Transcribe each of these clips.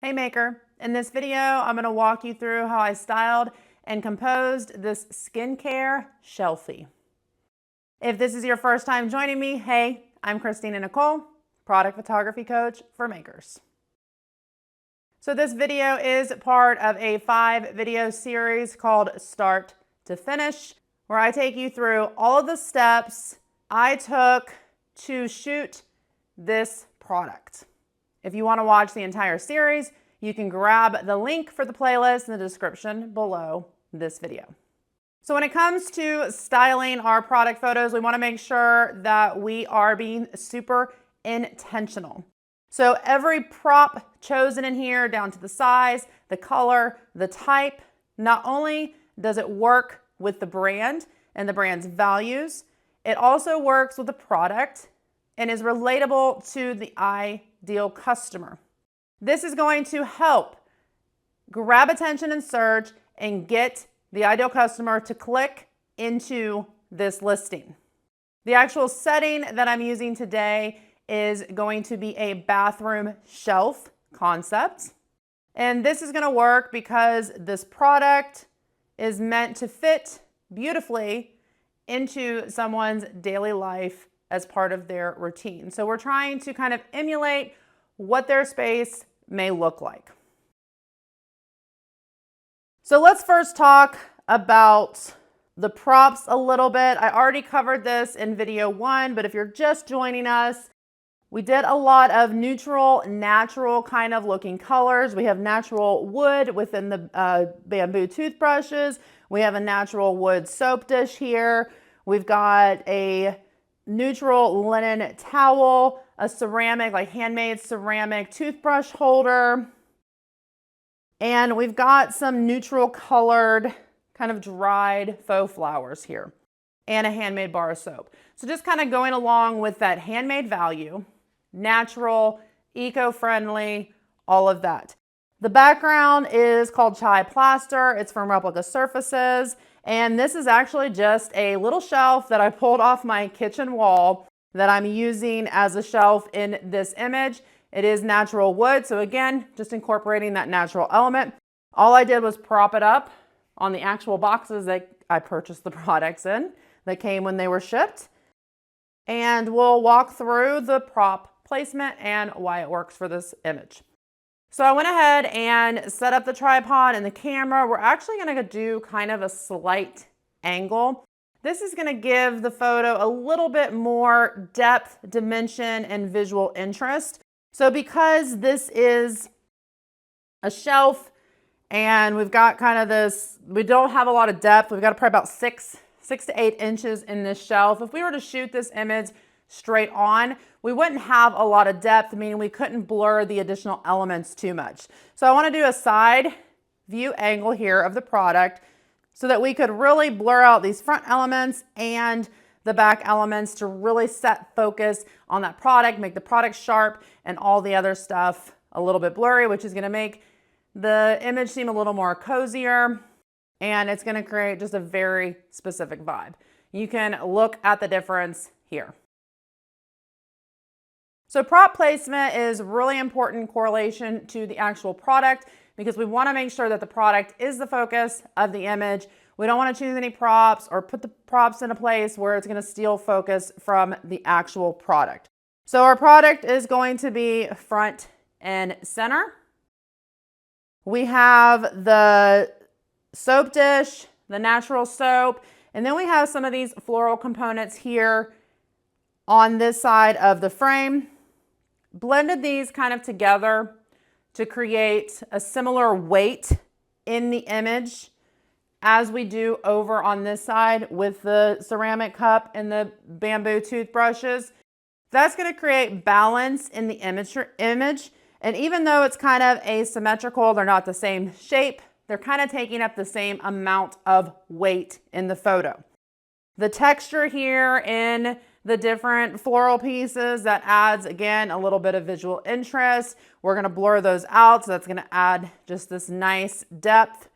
Hey Maker, in this video I'm going to walk you through how I styled and composed this skincare Shelfie. If this is your first time joining me, hey, I'm Christina Nicole, product photography coach for makers. So this video is part of a 5-video series called Start to Finish, where I take you through all of the steps I took to shoot this product. If you want to watch the entire series, you can grab the link for the playlist in the description below this video. So when it comes to styling our product photos, we want to make sure that we are being super intentional. So every prop chosen in here, down to the size, the color, the type, not only does it work with the brand and the brand's values, it also works with the product and is relatable to the ideal customer. This is going to help grab attention in search and get the ideal customer to click into this listing. The actual setting that I'm using today is going to be a bathroom shelf concept. And this is going to work because this product is meant to fit beautifully into someone's daily life as part of their routine. So we're trying to kind of emulate what their space may look like. So let's first talk about the props a little bit. I already covered this in video 1, but if you're just joining us, we did a lot of neutral, natural kind of looking colors. We have natural wood within the bamboo toothbrushes. We have a natural wood soap dish here. We've got a neutral linen towel, a ceramic, like handmade ceramic toothbrush holder. And we've got some neutral colored kind of dried faux flowers here and a handmade bar of soap. So just kind of going along with that handmade value, natural, eco-friendly, all of that. The background is called Chai Plaster. It's from Replica Surfaces. And this is actually just a little shelf that I pulled off my kitchen wall that I'm using as a shelf in this image. It is natural wood. So again, just incorporating that natural element. All I did was prop it up on the actual boxes that I purchased the products in that came when they were shipped. And we'll walk through the prop placement and why it works for this image. So I went ahead and set up the tripod and the camera. We're actually going to do kind of a slight angle. This is going to give the photo a little bit more depth, dimension, and visual interest. So because this is a shelf and we've got kind of this, we don't have a lot of depth. We've got probably about 6 to 8 inches in this shelf. If we were to shoot this image straight on, we wouldn't have a lot of depth, meaning we couldn't blur the additional elements too much. So I want to do a side view angle here of the product so that we could really blur out these front elements and the back elements to really set focus on that product, make the product sharp and all the other stuff a little bit blurry, which is going to make the image seem a little more cozier, and it's going to create just a very specific vibe. You can look at the difference here. So prop placement is really important correlation to the actual product because we want to make sure that the product is the focus of the image. We don't want to choose any props or put the props in a place where it's going to steal focus from the actual product. So our product is going to be front and center. We have the soap dish, the natural soap, and then we have some of these floral components here on this side of the frame. Blended these kind of together to create a similar weight in the image as we do over on this side with the ceramic cup and the bamboo toothbrushes. That's going to create balance in the image. And even though it's kind of asymmetrical, they're not the same shape, they're kind of taking up the same amount of weight in the photo. The texture here in the different floral pieces, that adds, again, a little bit of visual interest. We're going to blur those out, so that's going to add just this nice depth.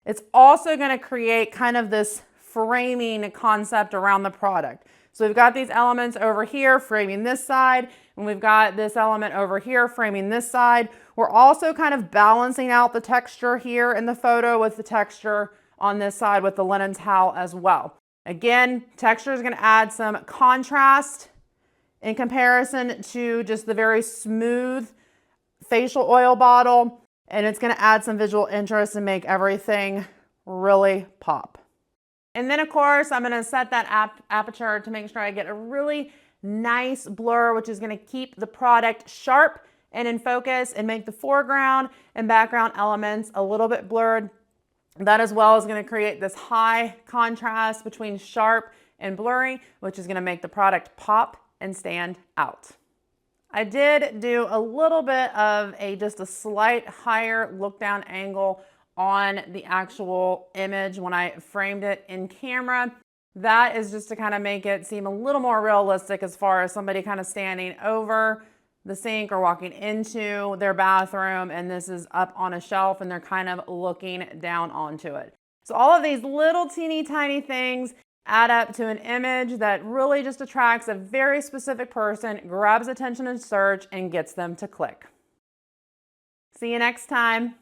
It's also going to create kind of this framing concept around the product. So we've got these elements over here framing this side, and we've got this element over here framing this side. We're also kind of balancing out the texture here in the photo with the texture on this side with the linen towel as well. Again, texture is going to add some contrast in comparison to just the very smooth facial oil bottle, and it's going to add some visual interest and make everything really pop. And then of course, I'm going to set that aperture to make sure I get a really nice blur, which is going to keep the product sharp and in focus and make the foreground and background elements a little bit blurred. That as well is going to create this high contrast between sharp and blurry, which is going to make the product pop and stand out. I did do a little bit of just a slight higher look down angle on the actual image when I framed it in camera. That is just to kind of make it seem a little more realistic as far as somebody kind of standing over the sink or walking into their bathroom, and this is up on a shelf and they're kind of looking down onto it. So all of these little teeny tiny things add up to an image that really just attracts a very specific person, grabs attention in search, and gets them to click. See you next time.